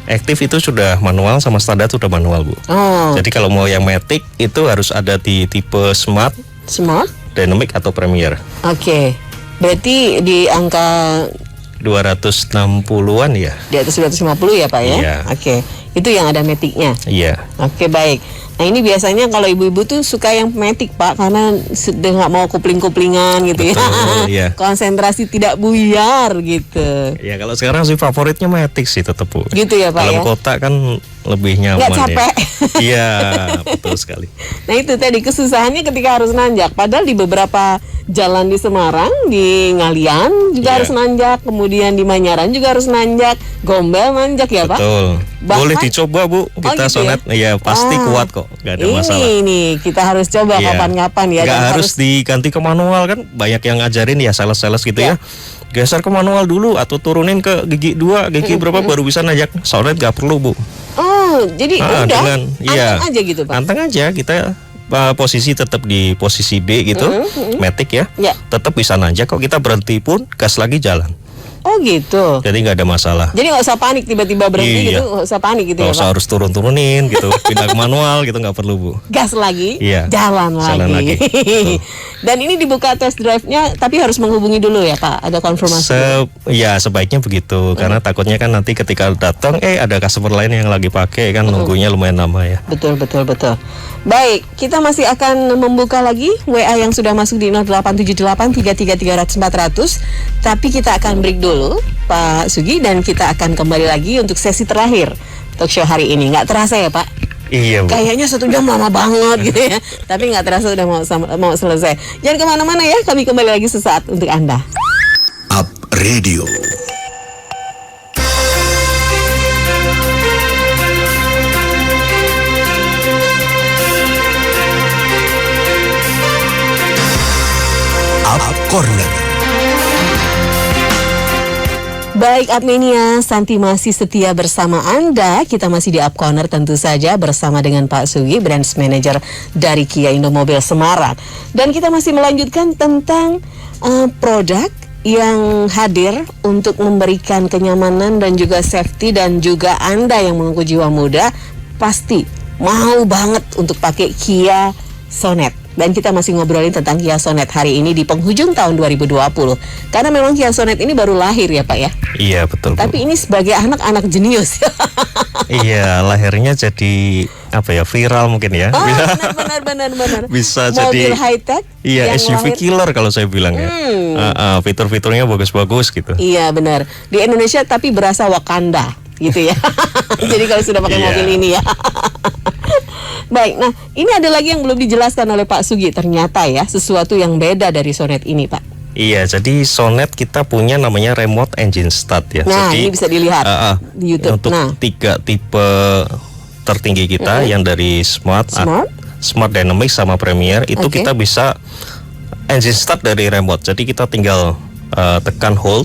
Active itu sudah manual, sama standar sudah manual, Bu. Oh. Jadi kalau mau yang matic itu harus ada di tipe Smart, Dynamic atau Premier. Oke. Berarti di angka 260-an ya. di atas 250 ya Pak ya? Iya. Oke. Itu yang ada matic-nya. Iya. Oke, baik. Nah ini biasanya kalau ibu-ibu tuh suka yang matic Pak, karena sudah nggak mau kupling-kuplingan gitu. Betul, ya. iya. Konsentrasi tidak buyar gitu. Ya kalau sekarang sih favoritnya matic sih tetap, Bu. Gitu ya Pak Dalam ya. kota kan lebih nyaman. Nggak capek. Ya. Iya, betul sekali. Nah itu tadi kesusahannya ketika harus nanjak. Padahal di beberapa jalan di Semarang, di Ngalian juga Iya. harus nanjak, kemudian di Manyaran juga harus nanjak, Gombel nanjak ya Pak. Betul. Bahkan- Boleh dicoba, Bu. Kita gitu Sonet ya pasti Ah, kuat kok, nggak ada ini masalah. nih kita harus coba Iya. kapan-kapan ya. Nggak Dan harus diganti ke manual kan, banyak yang ngajarin ya sales-sales gitu Iya. ya. Geser ke manual dulu atau turunin ke gigi 2, gigi berapa baru bisa najak. Sonet nggak perlu, Bu. Oh, jadi Ah, udah iya. anteng aja gitu Pak. Anteng aja kita posisi tetap di posisi B gitu, matic ya. Ya. Tetap bisa nanjak kok, kita berhenti pun gas lagi jalan. Oh gitu. Jadi nggak ada masalah. Jadi nggak usah panik tiba-tiba berhenti Iya. gitu, nggak usah panik gitu Nggak ya usah Pak. harus turun-turunin gitu, pindah ke manual gitu nggak perlu, Bu. Gas lagi, Iya. jalan Jalan lagi. lagi. Betul. Dan ini dibuka test drive-nya, tapi harus menghubungi dulu ya Pak. Ada konfirmasi. Ya sebaiknya begitu, karena takutnya kan nanti ketika datang ada customer lain yang lagi pakai kan nunggunya lumayan lama ya. Betul. Baik, kita masih akan membuka lagi WA yang sudah masuk di 0878 333 400. Tapi kita akan break dulu Pak Sugi, dan kita akan kembali lagi untuk sesi terakhir talk show hari ini. Nggak terasa ya Pak? Iya, Bu. Kayaknya 1 jam lama banget gitu ya. Tapi nggak terasa udah mau selesai. Jangan kemana-mana ya, kami kembali lagi sesaat untuk Anda. Up Radio. Up Corner. Baik Upmania, Santi masih setia bersama Anda. Kita masih di Up Corner tentu saja bersama dengan Pak Sugi, Branch Manager dari Kia Indomobil Semarang. Dan kita masih melanjutkan tentang produk yang hadir untuk memberikan kenyamanan dan juga safety, dan juga Anda yang mengaku jiwa muda pasti mau banget untuk pakai Kia Sonet. Dan kita masih ngobrolin tentang Kia Sonet hari ini di penghujung tahun 2020. Karena memang Kia Sonet ini baru lahir ya Pak ya. Iya betul, Bu. Tapi ini sebagai anak jenius. Iya, lahirnya jadi viral mungkin ya. Oh, benar. Bisa Mobil jadi high tech. iya, yang SUV lahir- killer kalau saya bilang ya. Fitur-fiturnya bagus-bagus gitu. Iya benar. Di Indonesia tapi berasa Wakanda gitu ya. Jadi kalau sudah pakai Iya. mobil ini ya. Baik, nah ini ada lagi yang belum dijelaskan oleh Pak Sugi. Ternyata ya sesuatu yang beda dari Sonet ini Pak. Iya, jadi Sonet kita punya namanya remote engine start ya. Nah jadi ini bisa dilihat di YouTube. untuk Nah 3 tipe tertinggi kita yang dari Smart, Smart Dynamic sama Premier itu Oke. kita bisa engine start dari remote. Jadi kita tinggal tekan hold.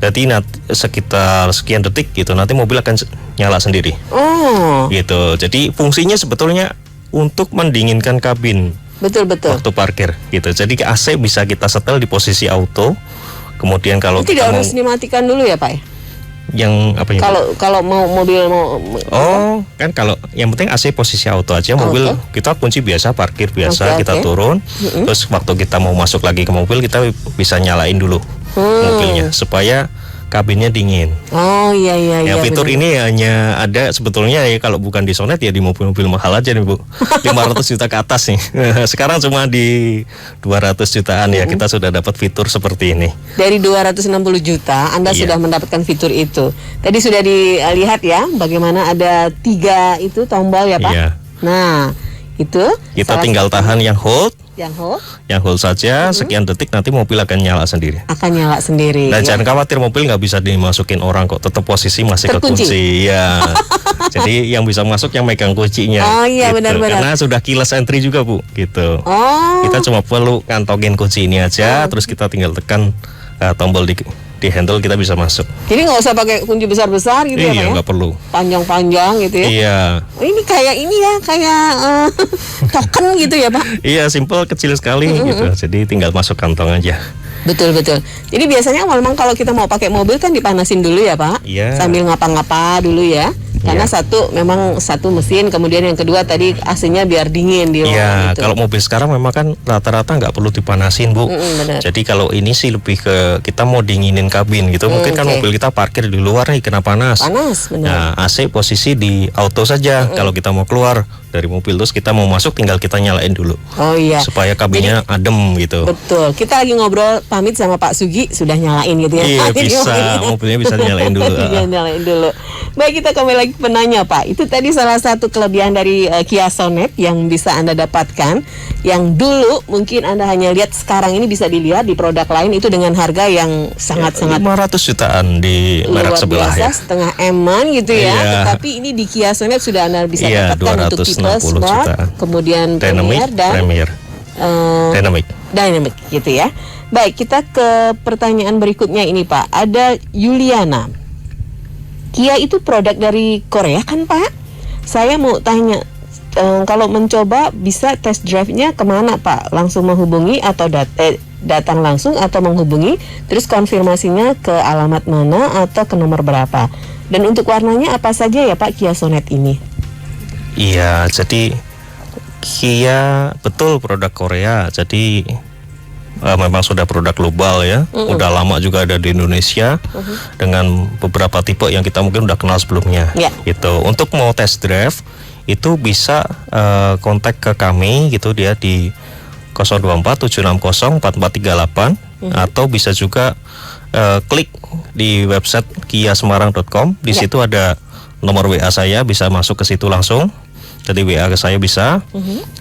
Jadi sekitar sekian detik gitu nanti mobil akan nyala sendiri. Oh, Gitu. Jadi fungsinya sebetulnya untuk mendinginkan kabin betul. waktu parkir gitu. Jadi AC bisa kita setel di posisi auto. Kemudian kalau Itu tidak kita mau harus dimatikan dulu ya Pak ya? yang apa ya? Kalau mau mobil mau Oh, kan kalau yang penting AC posisi auto aja, mobil kita kunci biasa, parkir biasa, Oke, kita oke. turun. Terus waktu kita mau masuk lagi ke mobil, kita bisa nyalain dulu mobilnya supaya kabinnya dingin. Oh iya Ya fitur benar. ini hanya ada sebetulnya ya kalau bukan di Sonet ya di mobil-mobil mahal aja nih, Bu. 500 juta ke atas nih. Sekarang cuma di 200 jutaan ya kita sudah dapat fitur seperti ini. Dari 260 juta Anda Iya. sudah mendapatkan fitur itu. Tadi sudah dilihat ya bagaimana ada 3 itu tombol ya Pak. Iya. Nah itu Kita salah tinggal satu tahan yang hold yang saja sekian detik nanti mobil akan nyala sendiri. akan nyala sendiri. Dan ya. jangan khawatir, mobil nggak bisa dimasukin orang kok, tetap posisi masih Terkunci. kekunci ya. Jadi yang bisa masuk yang megang kuncinya. Oh, iya, benar-benar. Karena sudah keyless entry juga, Bu, gitu. Oh Kita cuma perlu kantongin kunci ini aja, terus kita tinggal tekan tombol di di handle kita bisa masuk. Jadi nggak usah pakai kunci besar-besar gitu ya Pak Iya, ya? nggak perlu. Panjang-panjang gitu ya? Iya. Oh, ini kayak token gitu ya Pak? Iya, simple, kecil sekali gitu. Jadi tinggal masuk kantong aja. Betul. Jadi biasanya memang kalau kita mau pakai mobil kan dipanasin dulu ya Pak? Iya. Sambil ngapa-ngapa dulu ya. Karena Iya. memang satu mesin, kemudian yang kedua tadi AC-nya biar dingin di ruangan Iya, itu. kalau mobil sekarang memang kan rata-rata nggak perlu dipanasin, Bu. benar. Jadi kalau ini sih lebih ke kita mau dinginin kabin gitu. Mungkin kan oke. mobil kita parkir di luar nih kena panas. Panas, benar. Nah, AC posisi di auto saja. Kalau kita mau keluar dari mobil terus kita mau masuk tinggal kita nyalain dulu. Oh iya. Supaya kabinnya adem gitu. Betul. Kita lagi ngobrol pamit sama Pak Sugi sudah nyalain gitu ya. Iya, bisa. Mobilnya bisa nyalain dulu. Iya, nyalain dulu. Baik, kita kembali lagi ke penanya Pak. Itu tadi salah satu kelebihan dari Kia Sonet yang bisa Anda dapatkan. Yang dulu mungkin Anda hanya lihat, sekarang ini bisa dilihat di produk lain itu dengan harga yang sangat-sangat 500 jutaan di merek luar sebelah biasa, ya. setengah eman gitu ya. Iya. Tetapi ini di Kia Sonet sudah Anda bisa Iya, dapatkan untuk tipe 260 Sport, jutaan. kemudian Dynamic, Premier dan Premier. eh, Dynamic gitu ya. Baik, kita ke pertanyaan berikutnya ini Pak. Ada Yuliana. Kia itu produk dari Korea kan Pak? Saya mau tanya, kalau mencoba bisa test drive-nya kemana Pak? Langsung menghubungi atau datang langsung atau menghubungi? Terus konfirmasinya ke alamat mana atau ke nomor berapa? Dan untuk warnanya apa saja ya Pak Kia Sonet ini? Iya, jadi Kia betul produk Korea. Jadi memang sudah produk global ya. Udah lama juga ada di Indonesia dengan beberapa tipe yang kita mungkin udah kenal sebelumnya. Ya. Gitu. Untuk mau test drive itu bisa kontak ke kami gitu dia di 024 760 4438 atau bisa juga klik di website kiasemarang.com. Di situ ada nomor WA saya, bisa masuk ke situ langsung. Jadi WA ke saya bisa.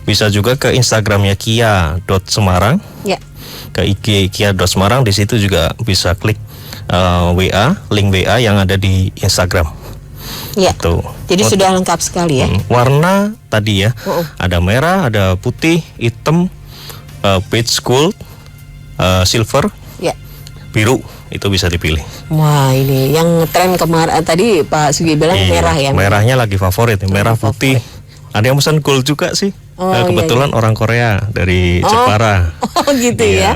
Bisa juga ke Instagramnya kia.semarang. Ya. Ke IG kia.semarang, di situ juga bisa klik WA, link WA yang ada di Instagram. Ya. Tuh. Jadi sudah lengkap sekali ya. Warna tadi ya, ada merah, ada putih, hitam, peach gold, silver, Ya. biru, itu bisa dipilih. Wah, ini yang tren kemarin tadi Pak Sugi bilang Iya, merah ya. merahnya lagi favorit, merah putih. Ada yang pesan gold juga sih. Oh, iya, Kebetulan orang Korea dari Jepara. Oh gitu Iya. ya.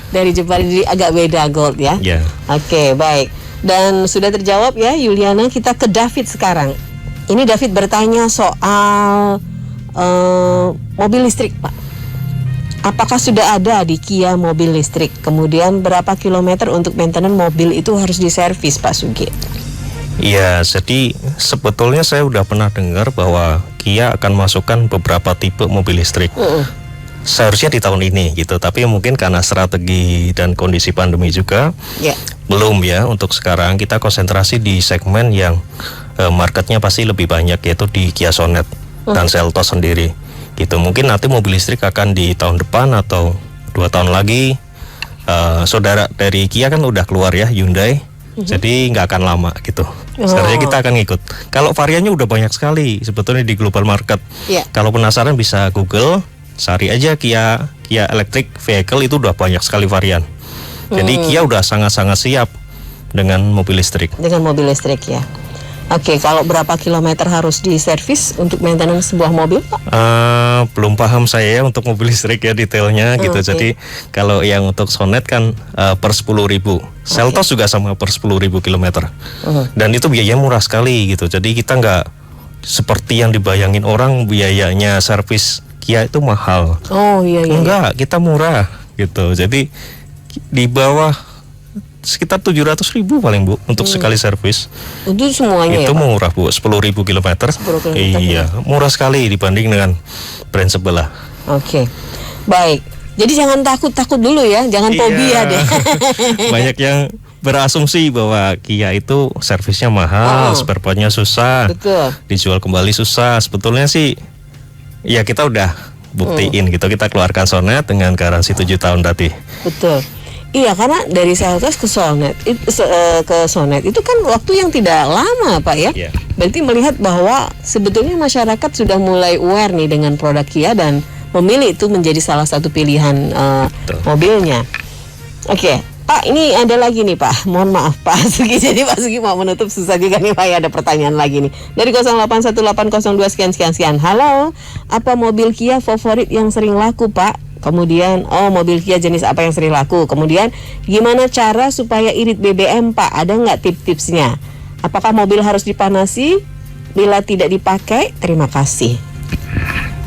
Dari Jepara, jadi agak beda gold ya. Iya. Oke, baik. Dan sudah terjawab ya Yuliana. Kita ke David sekarang. Ini David bertanya soal mobil listrik Pak. Apakah sudah ada di Kia mobil listrik? Kemudian berapa kilometer untuk maintenance mobil itu harus diservis Pak Sugi? Iya, jadi sebetulnya saya udah pernah dengar bahwa Kia akan masukkan beberapa tipe mobil listrik. Seharusnya di tahun ini gitu, tapi mungkin karena strategi dan kondisi pandemi juga Ya. belum ya. Untuk sekarang kita konsentrasi di segmen yang marketnya pasti lebih banyak, yaitu di Kia Sonet dan Seltos sendiri. Gitu. Mungkin nanti mobil listrik akan di tahun depan atau 2 tahun lagi. Saudara dari Kia kan udah keluar ya, Hyundai. Jadi nggak akan lama gitu. Sebenarnya kita akan ngikut. Kalau variannya udah banyak sekali sebetulnya di global market. Ya. Kalau penasaran bisa Google, cari aja Kia electric vehicle, itu udah banyak sekali varian. Jadi Kia udah sangat-sangat siap dengan mobil listrik. Dengan mobil listrik ya. Oke, kalau berapa kilometer harus diservis untuk maintenance sebuah mobil Pak? Belum paham saya ya untuk mobil listrik ya detailnya gitu. Oke. Jadi kalau yang untuk Sonet kan per 10.000, Seltos juga sama per 10.000 kilometer. Dan itu biayanya murah sekali gitu. Jadi kita nggak seperti yang dibayangin orang biayanya servis Kia itu mahal. Oh iya. Enggak, kita murah gitu. Jadi di bawah sekitar 700.000 paling Bu untuk sekali servis. Itu semuanya Itu ya Pak? murah Bu, 10.000 kilometer. 10 kilometer. Iya, murah sekali dibanding dengan brand sebelah. Oke, baik. Jadi jangan takut dulu ya, jangan fobia deh. Banyak yang berasumsi bahwa Kia itu servisnya mahal, spare partnya susah, Betul. dijual kembali susah. Sebetulnya sih, ya kita udah buktiin gitu. Kita keluarkan Sonet dengan garansi 7 tahun tadi. Betul. Iya, karena dari Seltos ke Sonet, ke Sonet itu kan waktu yang tidak lama Pak ya. Iya. Berarti melihat bahwa sebetulnya masyarakat sudah mulai aware nih dengan produk Kia dan memilih itu menjadi salah satu pilihan mobilnya. Oke, Pak, ini ada lagi nih Pak. Mohon maaf Pak Sugi. Jadi Pak Sugi mau menutup susah juga nih Pak ya. Ada pertanyaan lagi nih. Dari 081802 sekian. Halo, apa mobil Kia favorit yang sering laku Pak? Kemudian, mobil Kia jenis apa yang sering laku? Kemudian, gimana cara supaya irit BBM Pak? Ada nggak tips-tipsnya? Apakah mobil harus dipanasi? Bila tidak dipakai, terima kasih.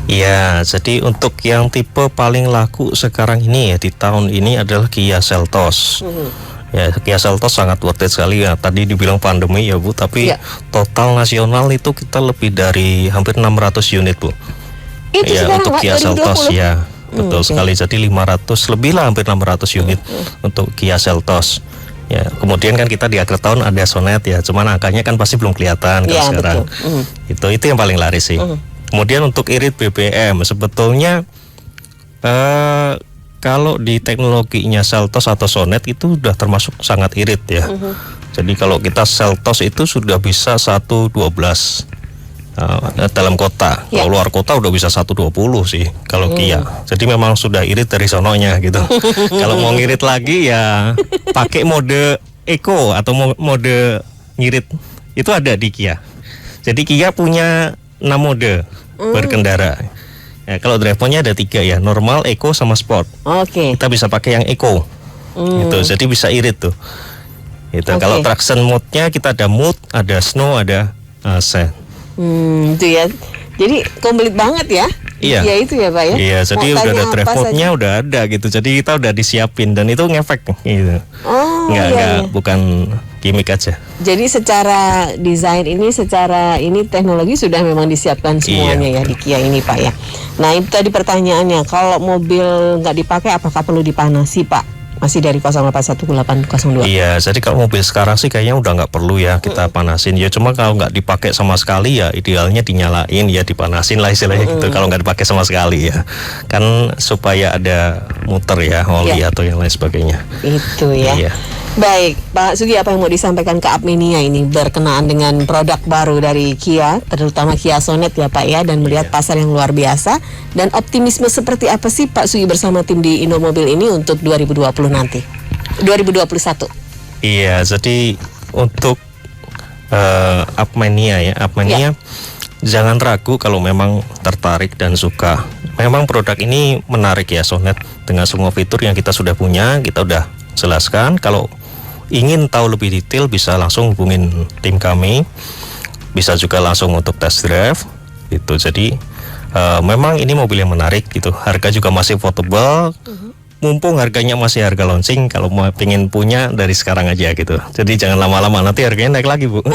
Ya, jadi untuk yang tipe paling laku sekarang ini ya di tahun ini adalah Kia Seltos. Ya, Kia Seltos sangat worth it sekali ya. Tadi dibilang pandemi ya Bu, tapi total nasional itu kita lebih dari hampir 600 unit Bu. Itu ya sekarang untuk Pak, Kia 2020? Seltos ya. Betul sekali. Jadi 500 lebih lah, hampir 600 unit untuk Kia Seltos. Ya, kemudian kan kita di akhir tahun ada Sonet ya, cuman angkanya kan pasti belum kelihatan kalau sekarang. Itu yang paling laris sih. Kemudian untuk irit BBM sebetulnya kalau di teknologinya Seltos atau Sonet itu sudah termasuk sangat irit ya. Jadi kalau kita Seltos itu sudah bisa 112 dalam kota. Kalau luar kota udah bisa 120 sih kalau Kia. Jadi memang sudah irit dari sononya gitu. Kalau mau ngirit lagi ya pakai mode Eco atau mode ngirit itu ada di Kia. Jadi Kia punya 6 mode berkendara. Ya, kalau drive mode-nya ada 3 ya, normal, Eco, sama Sport. Kita bisa pakai yang Eco. Gitu. Jadi bisa irit tuh. Gitu. Kalau traction mode-nya kita ada mode, ada snow, ada sand. Itu ya. Jadi komplit banget ya. Iya. Ya itu ya Pak ya. Iya, jadi udah ada drive mode-nya udah ada gitu. Jadi kita udah disiapin dan itu ngefek gitu. Enggak, bukan gimmick aja. Jadi secara desain ini, secara ini teknologi sudah memang disiapkan semuanya ya di Kia ini Pak ya. Nah itu tadi pertanyaannya, kalau mobil nggak dipakai apakah perlu dipanasi Pak? Masih dari 081802. Iya, jadi kalau mobil sekarang sih kayaknya udah nggak perlu ya kita panasin. Ya cuma kalau nggak dipakai sama sekali ya idealnya dinyalain ya, dipanasin lah istilahnya gitu. Kalau nggak dipakai sama sekali ya, kan supaya ada muter ya oli atau yang lain sebagainya. Itu ya. Iya. Baik, Pak Sugi, apa yang mau disampaikan ke Apmenia ini berkenaan dengan produk baru dari Kia, terutama Kia Sonet ya Pak ya, dan melihat pasar yang luar biasa, dan optimisme seperti apa sih Pak Sugi bersama tim di Indomobil ini untuk 2020 nanti, 2021? Iya, jadi untuk Apmenia jangan ragu kalau memang tertarik dan suka. Memang produk ini menarik ya, Sonet, dengan semua fitur yang kita sudah punya, kita udah jelaskan. Kalau ingin tahu lebih detail bisa langsung hubungin tim kami, bisa juga langsung untuk test drive itu. Jadi memang ini mobil yang menarik gitu, harga juga masih affordable, mumpung harganya masih harga launching. Kalau mau pengen punya dari sekarang aja gitu, jadi jangan lama-lama, nanti harganya naik lagi Bu.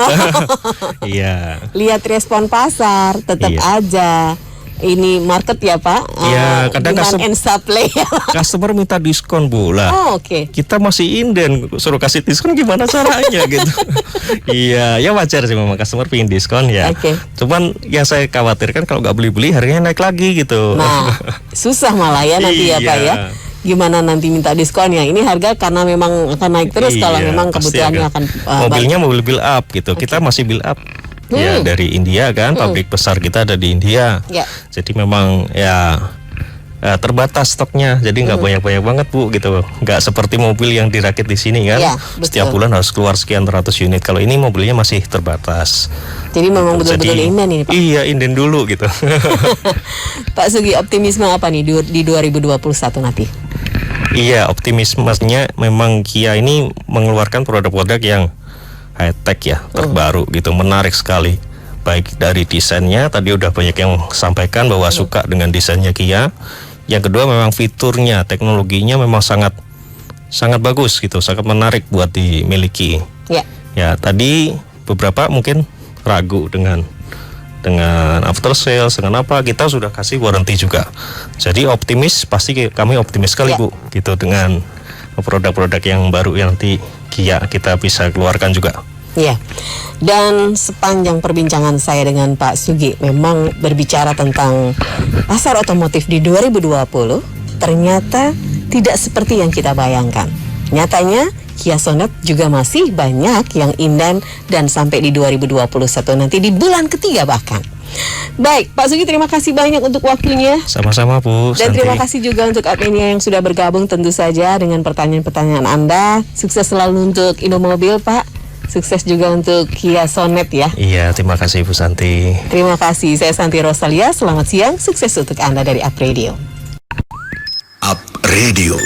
Iya. Lihat respon pasar, tetap aja ini market ya Pak. Iya, kadang customer minta diskon Bu lah. Kita masih inden, suruh kasih diskon gimana caranya gitu. Iya, ya wajar sih memang customer pingin diskon ya. Cuman yang saya khawatirkan kalau nggak beli-beli harganya naik lagi gitu. Nah, susah malah ya nanti ya Pak ya. Gimana nanti minta diskonnya? Ini harga karena memang akan naik terus kalau memang kebutuhannya akan mobilnya mobil build up gitu. Kita masih build up. Ya dari India kan, pabrik besar kita ada di India. Jadi memang ya terbatas stoknya, jadi nggak banyak-banyak banget Bu gitu. Nggak seperti mobil yang dirakit di sini kan, setiap bulan harus keluar sekian ratus unit. Kalau ini mobilnya masih terbatas. Jadi memang betul-betul inden ini Pak. Iya, inden dulu gitu. Pak Sugi, optimisme apa nih di 2021 nanti? Iya, optimismenya memang Kia ini mengeluarkan produk-produk yang high tech ya, terbaru gitu, menarik sekali. Baik dari desainnya, tadi udah banyak yang sampaikan bahwa suka dengan desainnya Kia. Yang kedua memang fiturnya, teknologinya memang sangat bagus gitu, sangat menarik buat dimiliki. Ya tadi beberapa mungkin ragu dengan after sales, dengan apa, kita sudah kasih warranty juga. Jadi optimis, pasti kami optimis sekali Bu gitu dengan produk-produk yang baru yang nanti Kia kita bisa keluarkan juga. Iya. Dan sepanjang perbincangan saya dengan Pak Sugi memang berbicara tentang pasar otomotif di 2020 ternyata tidak seperti yang kita bayangkan. Nyatanya Kia Sonet juga masih banyak yang inden dan sampai di 2021 nanti di bulan ketiga bahkan. Baik, Pak Sugi, terima kasih banyak untuk waktunya. Sama-sama Bu Dan Santi. terima kasih juga untuk adminnya yang sudah bergabung tentu saja dengan pertanyaan-pertanyaan Anda. Sukses selalu untuk Indomobil, Pak. Sukses juga untuk Kia Sonet ya. Iya, terima kasih Bu Santi. Terima kasih. Saya Santi Rosalia. Selamat siang. Sukses untuk Anda dari Up Radio. Up Radio.